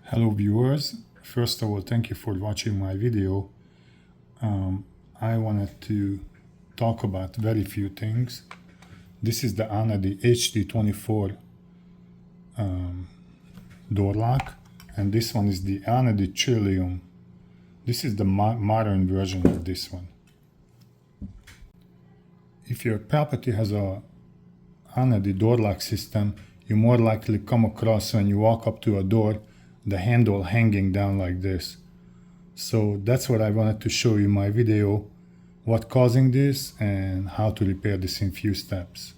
Hello viewers, first of all thank you for watching my video. I wanted to talk about very few things. This is the Onity HD24 door lock, and this one is the Onity Trillium. This is the modern version of this one. If your property has a Onity door lock system, you more likely come across when you walk up to a door the handle hanging down like this. So that's what I wanted to show you in my video, what causing this and how to repair this in few steps.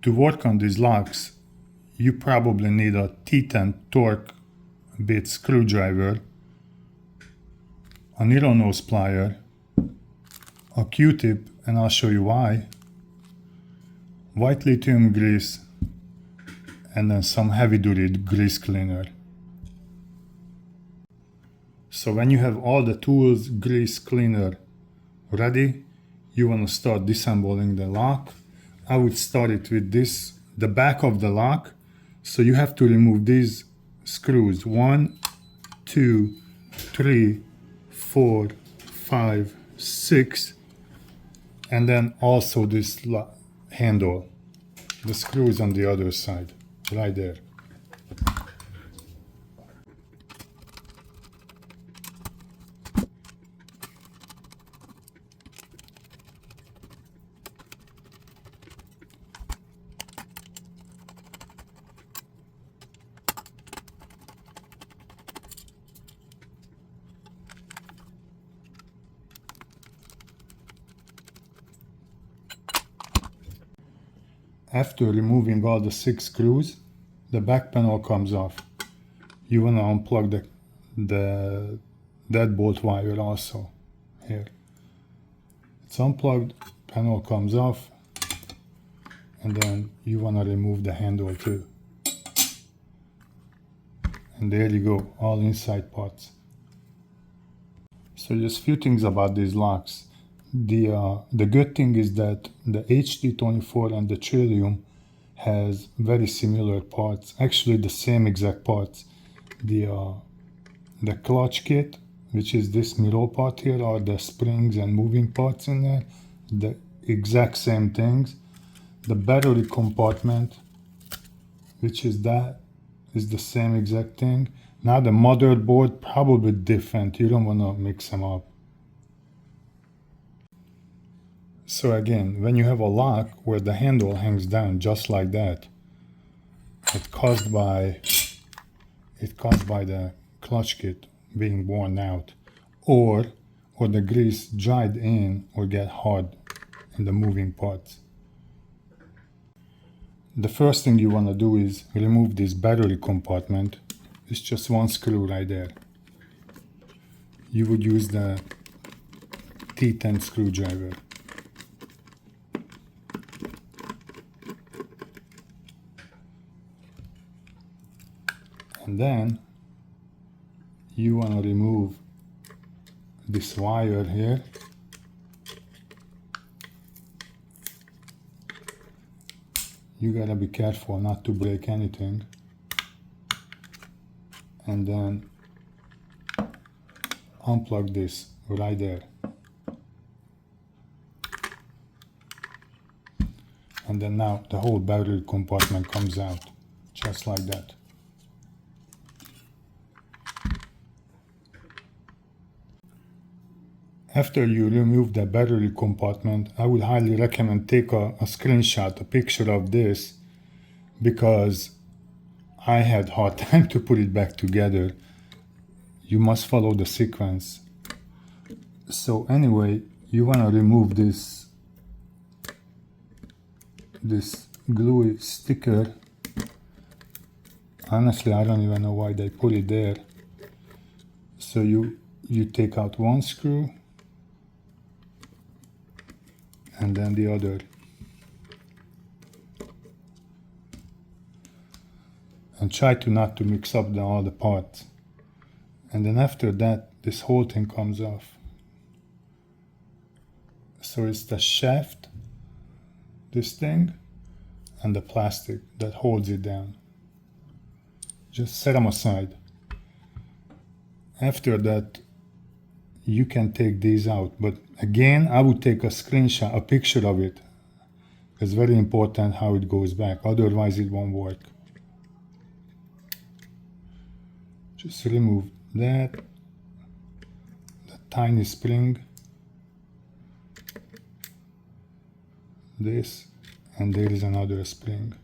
To work on these locks, you probably need a T10 torque bit screwdriver, a needle nose plier, a Q-tip, and I'll show you why, white lithium grease, and then some heavy-duty grease cleaner. So when you have all the tools, grease, cleaner ready, you want to start disassembling the lock. I would start it with this, the back of the lock. So you have to remove these screws, 1, 2, 3, 4, 5, 6, and then also this handle. The screw is on the other side, right there. After removing all the 6 screws, the back panel comes off. You want to unplug the deadbolt wire also here. It's unplugged, panel comes off, and then you want to remove the handle too. And there you go, all inside parts. So just a few things about these locks. The good thing is that the HD24 and the Trillium has very similar parts, actually the same exact parts. The clutch kit, which is this middle part here, are the springs and moving parts in there, the exact same things. The battery compartment, which is the same exact thing. Now the motherboard, probably different, you don't want to mix them up. So again, when you have a lock where the handle hangs down just like that, it's caused by the clutch kit being worn out, or the grease dried in or get hard in the moving parts. The first thing you want to do is remove this battery compartment. It's just one screw right there. You would use the T10 screwdriver. And then you want to remove this wire here. You gotta be careful not to break anything. And then unplug this right there. And then now the whole battery compartment comes out, just like that. After you remove the battery compartment, I would highly recommend take a screenshot, a picture of this, because I had hard time to put it back together. You must follow the sequence. So anyway, you want to remove this gluey sticker. Honestly, I don't even know why they put it there. So you take out one screw and then the other, and try to not to mix up all the parts. And then after that, this whole thing comes off. So it's the shaft, this thing, and the plastic that holds it down. Just set them aside. After that, you can take these out. But again, I would take a screenshot, a picture of it. It's very important how it goes back. Otherwise, it won't work. Just remove that. The tiny spring. This. And there is another spring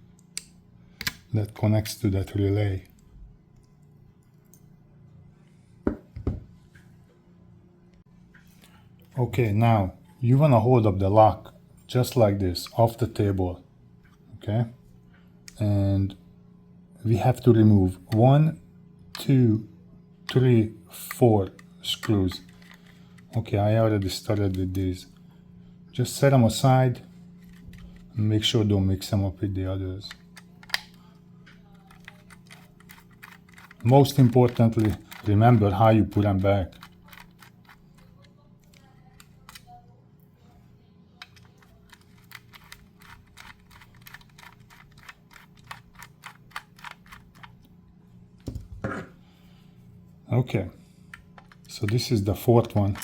that connects to that relay. Okay, now you want to hold up the lock just like this off the table. Okay, and we have to remove 1, 2, 3, 4 screws. Okay, I already started with these. Just set them aside and make sure don't mix them up with the others. Most importantly, remember how you put them back. Okay, so this is the fourth one.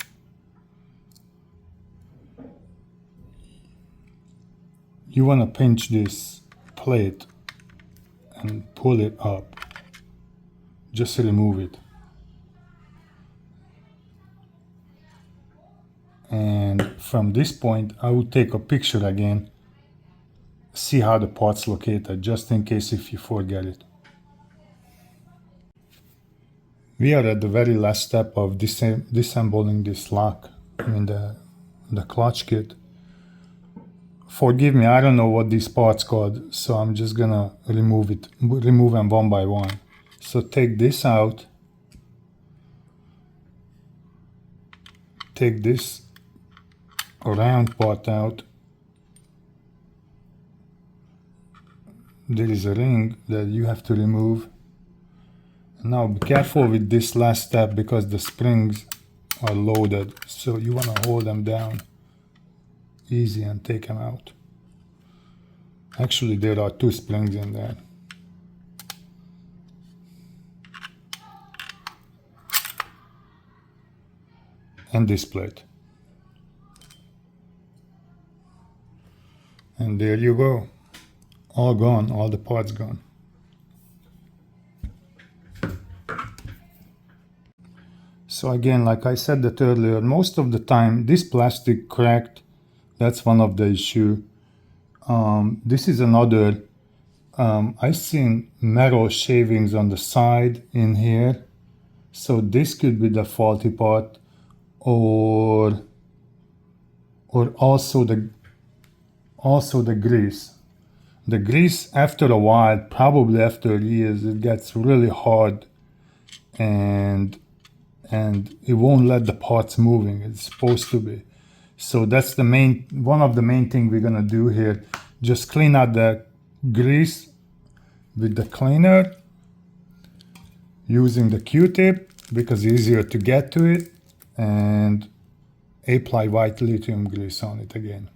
You want to pinch this plate and pull it up. Just remove it. And from this point, I will take a picture again, see how the part's located, just in case if you forget it. We are at the very last step of disassembling this lock, the clutch kit. Forgive me, I don't know what these parts called, so I'm just gonna remove them one by one. So take this out, take this round part out. There is a ring that you have to remove. Now be careful with this last step because the springs are loaded, so you want to hold them down easy and take them out. Actually, there are 2 springs in there. And this plate. And there you go. All gone, all the parts gone. So again, like I said that earlier, most of the time this plastic cracked. That's one of the issue. This is another. I've seen metal shavings on the side in here. So this could be the faulty part, or also the grease. The grease, after a while, probably after years, it gets really hard and it won't let the parts moving. It's supposed to be. So that's one of the main thing we're gonna do here. Just clean out the grease with the cleaner using the Q-tip because it's easier to get to it, and apply white lithium grease on it again.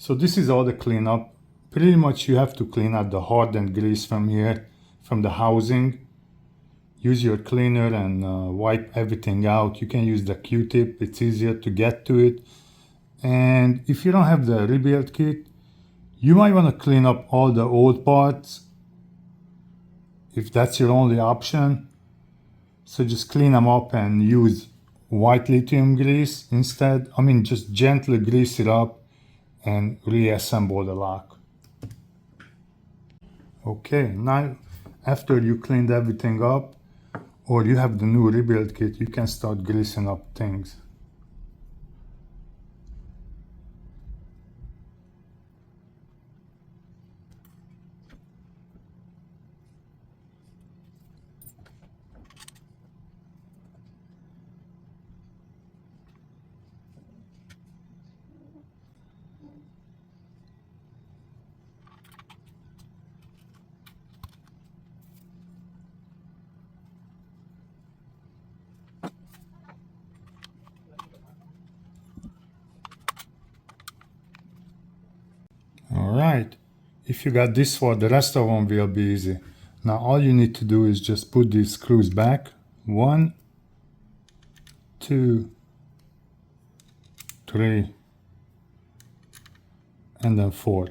So this is all the cleanup. Pretty much you have to clean out the hardened grease from here, from the housing. Use your cleaner and wipe everything out. You can use the Q-tip, it's easier to get to it. And if you don't have the rebuild kit, you might want to clean up all the old parts if that's your only option. So just clean them up and use white lithium grease instead. Just gently grease it up and reassemble the lock. Okay, now after you cleaned everything up or you have the new rebuild kit, you can start greasing up things. Alright, if you got this far, the rest of them will be easy. Now all you need to do is just put these screws back. 1, 2, 3, and then 4.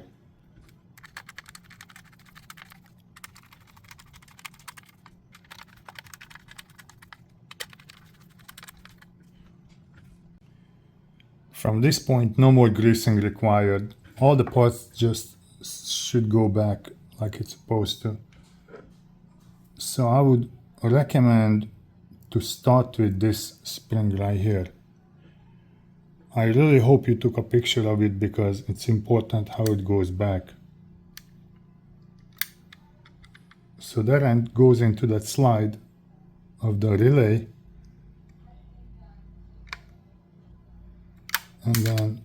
From this point, no more greasing required. All the parts just should go back like it's supposed to. So I would recommend to start with this spring right here. I really hope you took a picture of it because it's important how it goes back. So that end goes into that slide of the relay, and then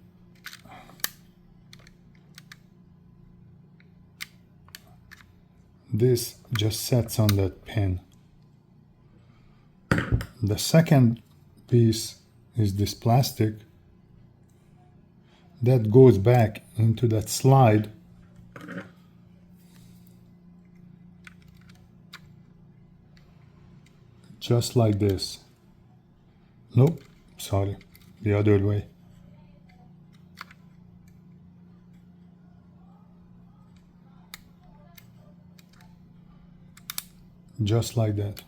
this just sets on that pin. The second piece is this plastic that goes back into that slide just like this. Nope, sorry, the other way. Just like that.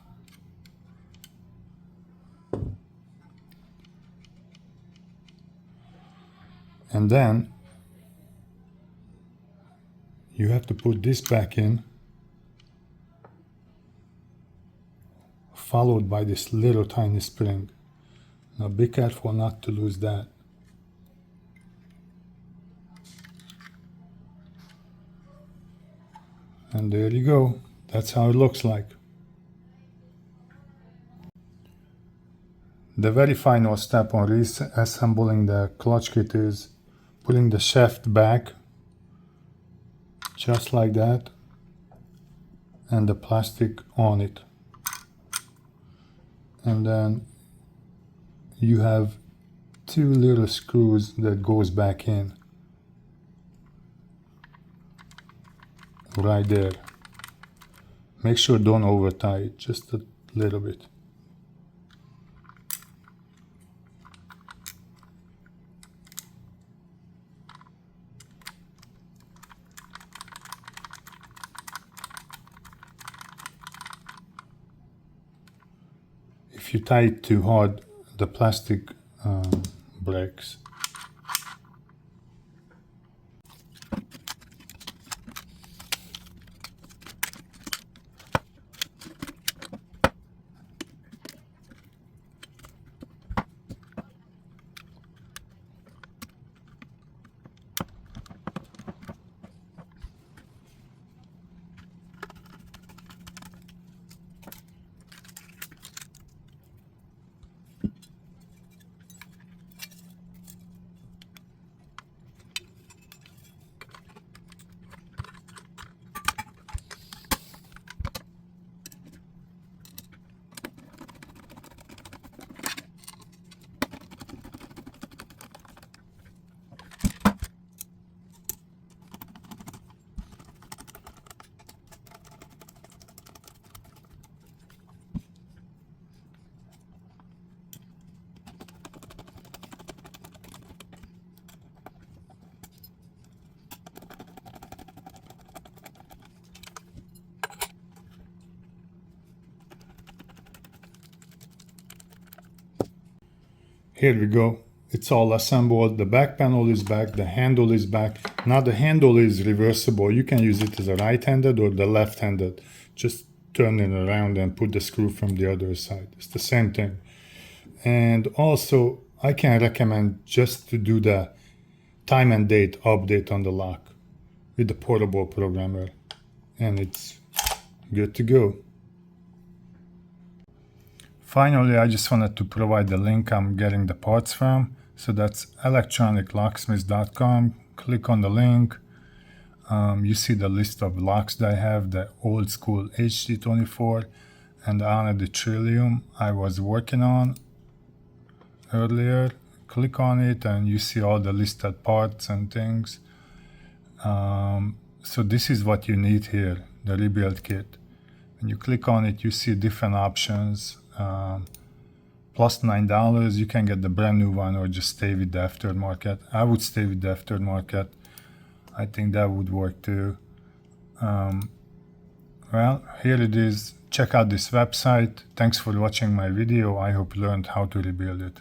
And then you have to put this back in, followed by this little tiny spring. Now be careful not to lose that. And there you go. That's how it looks like. The very final step on reassembling the clutch kit is putting the shaft back, just like that, and the plastic on it. And then you have 2 little screws that goes back in. Right there. Make sure don't over tie it, just a little bit. If you tie it too hard, the plastic breaks. Here we go. It's all assembled. The back panel is back. The handle is back. Now the handle is reversible. You can use it as a right-handed or the left-handed. Just turn it around and put the screw from the other side. It's the same thing. And also, I can recommend just to do the time and date update on the lock with the portable programmer. And it's good to go. Finally, I just wanted to provide the link I'm getting the parts from. So that's electroniclocksmith.com. Click on the link. You see the list of locks that I have, the old school HD24 and the Onity Trillium I was working on earlier. Click on it and you see all the listed parts and things. So this is what you need here, the rebuild kit. When you click on it, you see different options. Plus $9, you can get the brand new one or just stay with the aftermarket. I would stay with the aftermarket. I think that would work too. Well, here it is. Check out this website. Thanks for watching my video. I hope you learned how to rebuild it.